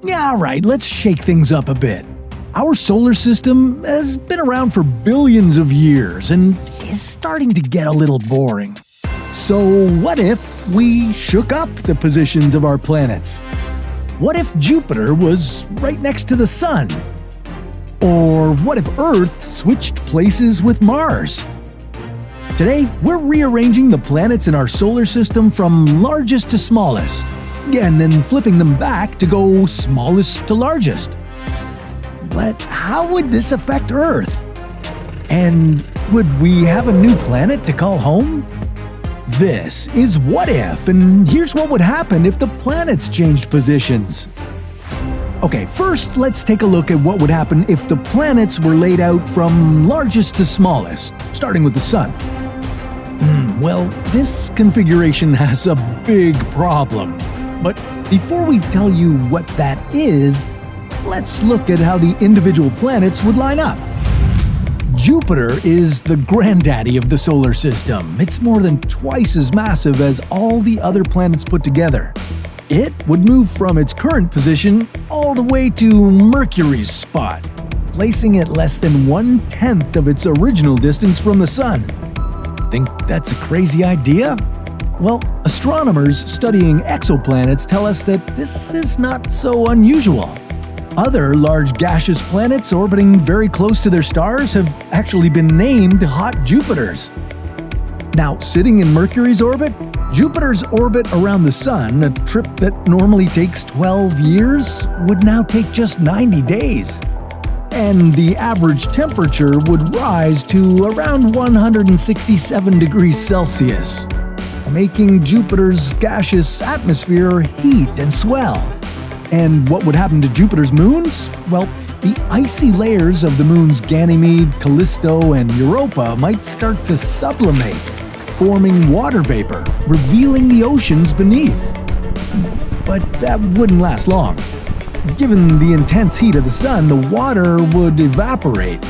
Alright, let's shake things up a bit. Our solar system has been around for billions of years and is starting to get a little boring. So what if we shook up the positions of our planets? What if Jupiter was right next to the Sun? Or what if Earth switched places with Mars? Today, we're rearranging the planets in our solar system from largest to smallest, and then flipping them back to go smallest to largest. But how would this affect Earth? And would we have a new planet to call home? This is What If, and here's what would happen if the planets changed positions. Okay, first let's take a look at what would happen if the planets were laid out from largest to smallest, starting with the Sun. Well, this configuration has a big problem. But before we tell you what that is, let's look at how the individual planets would line up. Jupiter is the granddaddy of the solar system. It's more than twice as massive as all the other planets put together. It would move from its current position all the way to Mercury's spot, placing it less than 1/10 of its original distance from the Sun. Think that's a crazy idea? Well, astronomers studying exoplanets tell us that this is not so unusual. Other large gaseous planets orbiting very close to their stars have actually been named hot Jupiters. Now, sitting in Mercury's orbit, Jupiter's orbit around the Sun, a trip that normally takes 12 years, would now take just 90 days. And the average temperature would rise to around 167 degrees Celsius, making Jupiter's gaseous atmosphere heat and swell. And what would happen to Jupiter's moons? Well, the icy layers of the moons Ganymede, Callisto, and Europa might start to sublimate, forming water vapor, revealing the oceans beneath. But that wouldn't last long. Given the intense heat of the Sun, the water would evaporate.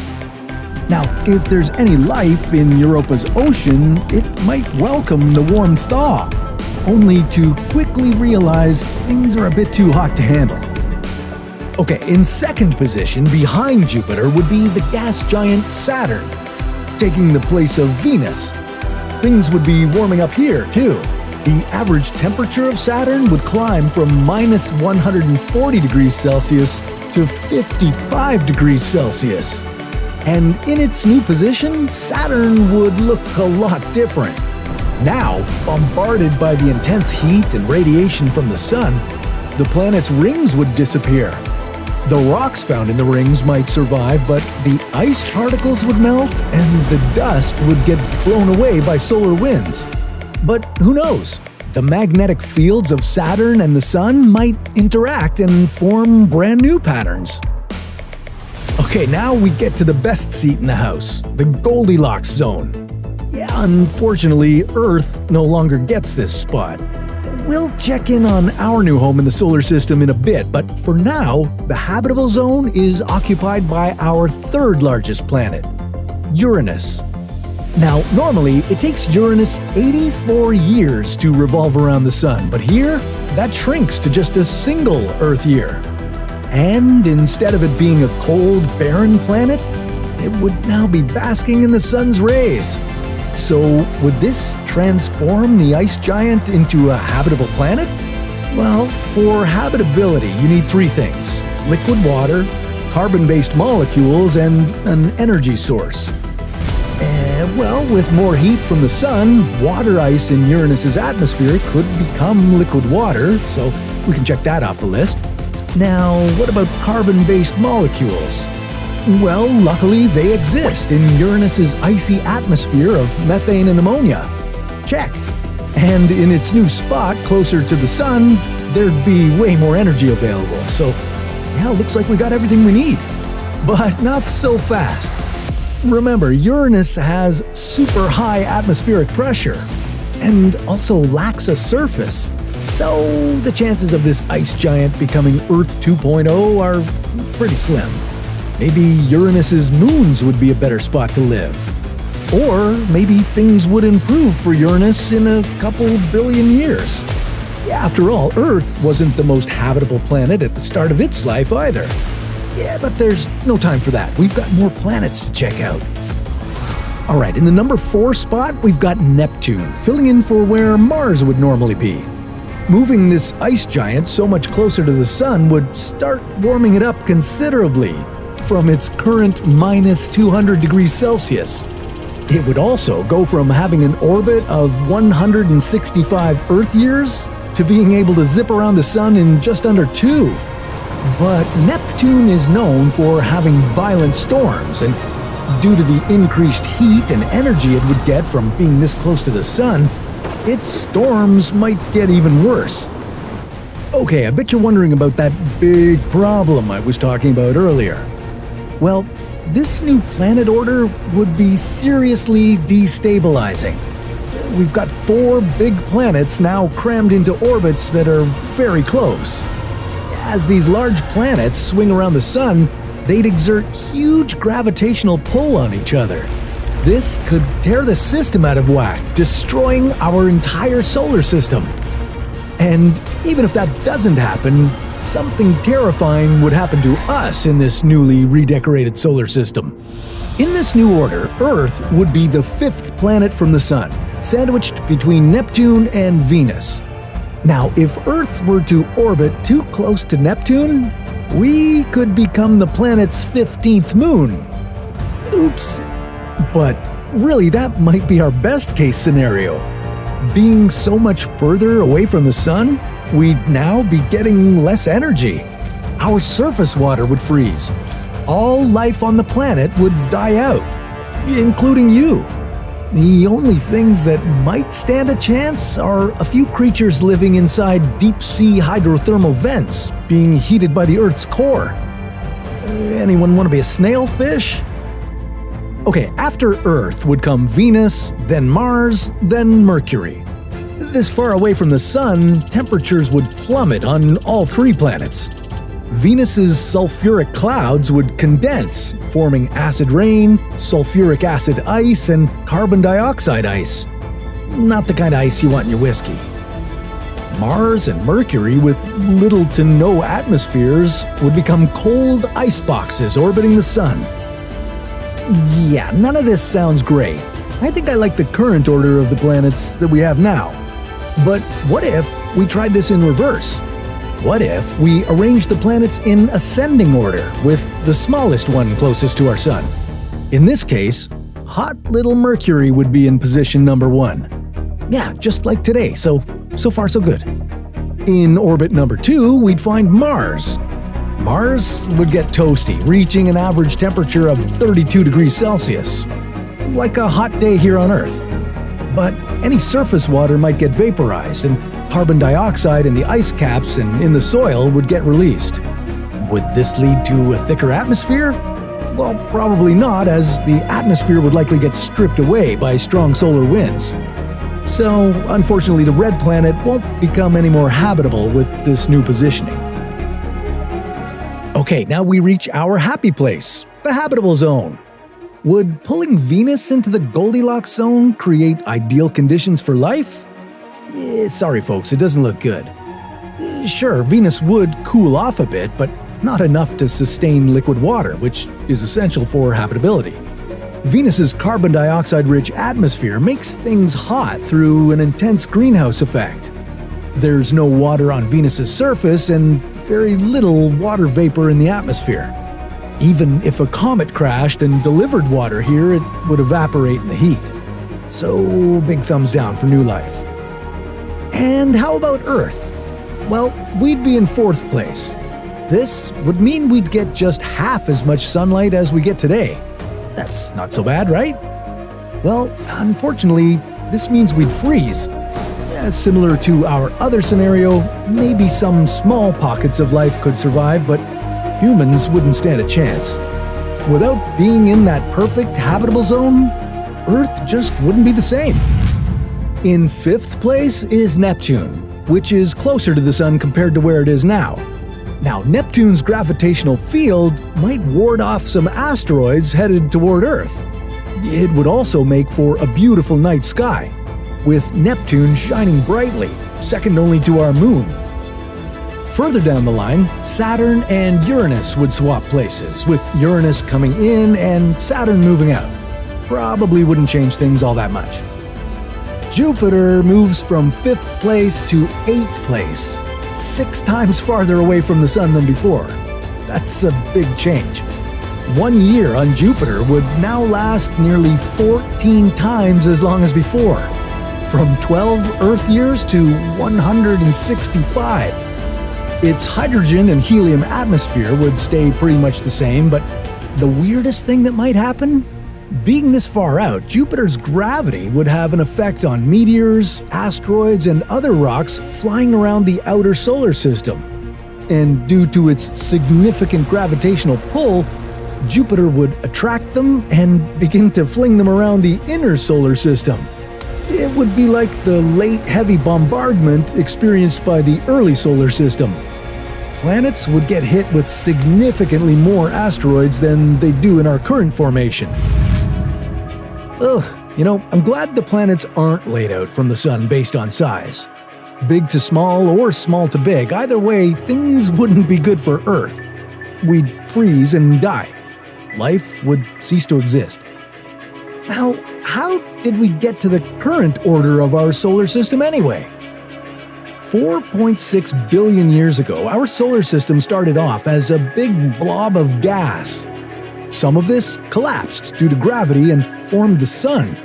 Now, if there's any life in Europa's ocean, it might welcome the warm thaw, only to quickly realize things are a bit too hot to handle. Okay, in second position behind Jupiter would be the gas giant Saturn, taking the place of Venus. Things would be warming up here, too. The average temperature of Saturn would climb from minus 140 degrees Celsius to 55 degrees Celsius. And in its new position, Saturn would look a lot different. Now, bombarded by the intense heat and radiation from the Sun, the planet's rings would disappear. The rocks found in the rings might survive, but the ice particles would melt and the dust would get blown away by solar winds. But who knows? The magnetic fields of Saturn and the Sun might interact and form brand new patterns. Okay, now we get to the best seat in the house, the Goldilocks zone. Yeah, unfortunately, Earth no longer gets this spot. We'll check in on our new home in the solar system in a bit, but for now, the habitable zone is occupied by our third largest planet, Uranus. Now, normally, it takes Uranus 84 years to revolve around the Sun, but here, that shrinks to just a single Earth year. And instead of it being a cold, barren planet, it would now be basking in the Sun's rays. So, would this transform the ice giant into a habitable planet? Well, for habitability, you need three things: liquid water, carbon-based molecules, and an energy source. Well, with more heat from the Sun, water ice in Uranus's atmosphere could become liquid water, so we can check that off the list. Now, what about carbon-based molecules? Well, luckily they exist in Uranus's icy atmosphere of methane and ammonia. Check. And in its new spot closer to the Sun, there'd be way more energy available. So, yeah, looks like we got everything we need. But not so fast. Remember, Uranus has super high atmospheric pressure and also lacks a surface. So the chances of this ice giant becoming Earth 2.0 are pretty slim. Maybe Uranus's moons would be a better spot to live. Or maybe things would improve for Uranus in a couple billion years. After all, Earth wasn't the most habitable planet at the start of its life either. Yeah, but there's no time for that. We've got more planets to check out. Alright, in the number 4 spot, we've got Neptune, filling in for where Mars would normally be. Moving this ice giant so much closer to the Sun would start warming it up considerably, from its current minus 200 degrees Celsius. It would also go from having an orbit of 165 Earth years to being able to zip around the Sun in just under 2. But Neptune is known for having violent storms, and due to the increased heat and energy it would get from being this close to the Sun, its storms might get even worse. Okay, I bet you're wondering about that big problem I was talking about earlier. Well, this new planet order would be seriously destabilizing. We've got 4 big planets now crammed into orbits that are very close. As these large planets swing around the Sun, they'd exert huge gravitational pull on each other. This could tear the system out of whack, destroying our entire solar system. And even if that doesn't happen, something terrifying would happen to us in this newly redecorated solar system. In this new order, Earth would be the 5th planet from the Sun, sandwiched between Neptune and Venus. Now, if Earth were to orbit too close to Neptune, we could become the planet's 15th moon. Oops. But really, that might be our best-case scenario. Being so much further away from the Sun, we'd now be getting less energy. Our surface water would freeze. All life on the planet would die out, including you. The only things that might stand a chance are a few creatures living inside deep-sea hydrothermal vents being heated by the Earth's core. Anyone want to be a snailfish? Okay, after Earth would come Venus, then Mars, then Mercury. This far away from the Sun, temperatures would plummet on all 3 planets. Venus's sulfuric clouds would condense, forming acid rain, sulfuric acid ice, and carbon dioxide ice. Not the kind of ice you want in your whiskey. Mars and Mercury, with little to no atmospheres, would become cold ice boxes orbiting the Sun. Yeah, none of this sounds great. I think I like the current order of the planets that we have now. But what if we tried this in reverse? What if we arranged the planets in ascending order, with the smallest one closest to our Sun? In this case, hot little Mercury would be in position number 1. Yeah, just like today, so far so good. In orbit number 2, we'd find Mars. Mars would get toasty, reaching an average temperature of 32 degrees Celsius. Like a hot day here on Earth. But any surface water might get vaporized, and carbon dioxide in the ice caps and in the soil would get released. Would this lead to a thicker atmosphere? Well, probably not, as the atmosphere would likely get stripped away by strong solar winds. So, unfortunately, the red planet won't become any more habitable with this new positioning. Okay, now we reach our happy place, the habitable zone. Would pulling Venus into the Goldilocks zone create ideal conditions for life? Sorry folks, it doesn't look good. Sure, Venus would cool off a bit, but not enough to sustain liquid water, which is essential for habitability. Venus's carbon dioxide-rich atmosphere makes things hot through an intense greenhouse effect. There's no water on Venus's surface and very little water vapor in the atmosphere. Even if a comet crashed and delivered water here, it would evaporate in the heat. So, big thumbs down for new life. And how about Earth? Well, we'd be in 4th place. This would mean we'd get just half as much sunlight as we get today. That's not so bad, right? Well, unfortunately, this means we'd freeze. Similar to our other scenario, maybe some small pockets of life could survive, but humans wouldn't stand a chance. Without being in that perfect habitable zone, Earth just wouldn't be the same. In 5th place is Neptune, which is closer to the Sun compared to where it is now. Now, Neptune's gravitational field might ward off some asteroids headed toward Earth. It would also make for a beautiful night sky, with Neptune shining brightly, second only to our moon. Further down the line, Saturn and Uranus would swap places, with Uranus coming in and Saturn moving out. Probably wouldn't change things all that much. Jupiter moves from 5th place to 8th place, 6 times farther away from the Sun than before. That's a big change. 1 year on Jupiter would now last nearly 14 times as long as before, from 12 Earth years to 165. Its hydrogen and helium atmosphere would stay pretty much the same, but the weirdest thing that might happen? Being this far out, Jupiter's gravity would have an effect on meteors, asteroids, and other rocks flying around the outer solar system. And due to its significant gravitational pull, Jupiter would attract them and begin to fling them around the inner solar system. It would be like the late heavy bombardment experienced by the early solar system. Planets would get hit with significantly more asteroids than they do in our current formation. I'm glad the planets aren't laid out from the Sun based on size. Big to small or small to big, either way, things wouldn't be good for Earth. We'd freeze and die. Life would cease to exist. Now, how did we get to the current order of our solar system anyway? 4.6 billion years ago, our solar system started off as a big blob of gas. Some of this collapsed due to gravity and formed the Sun,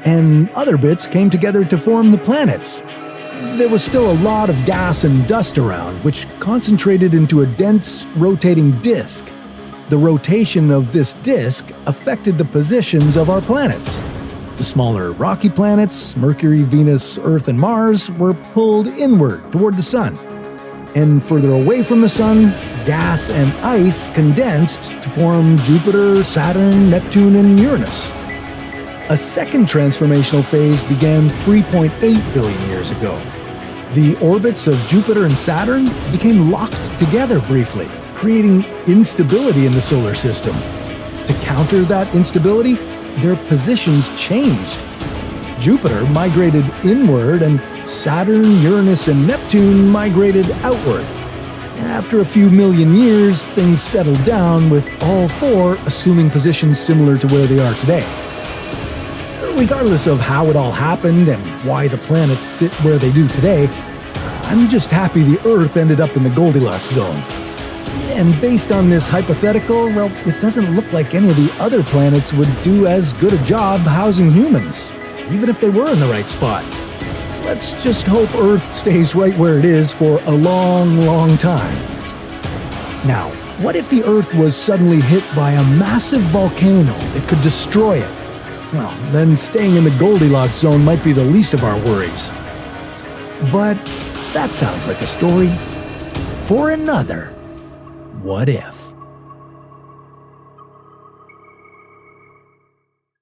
and other bits came together to form the planets. There was still a lot of gas and dust around, which concentrated into a dense, rotating disk. The rotation of this disk affected the positions of our planets. The smaller rocky planets, Mercury, Venus, Earth, and Mars, were pulled inward toward the Sun. And further away from the Sun, gas and ice condensed to form Jupiter, Saturn, Neptune, and Uranus. A second transformational phase began 3.8 billion years ago. The orbits of Jupiter and Saturn became locked together briefly, creating instability in the solar system. To counter that instability, their positions changed. Jupiter migrated inward and Saturn, Uranus, and Neptune migrated outward. After a few million years, things settled down, with all four assuming positions similar to where they are today. Regardless of how it all happened and why the planets sit where they do today, I'm just happy the Earth ended up in the Goldilocks zone. And based on this hypothetical, well, it doesn't look like any of the other planets would do as good a job housing humans, even if they were in the right spot. Let's just hope Earth stays right where it is for a long, long time. Now, what if the Earth was suddenly hit by a massive volcano that could destroy it? Well, then staying in the Goldilocks zone might be the least of our worries. But that sounds like a story for another What If.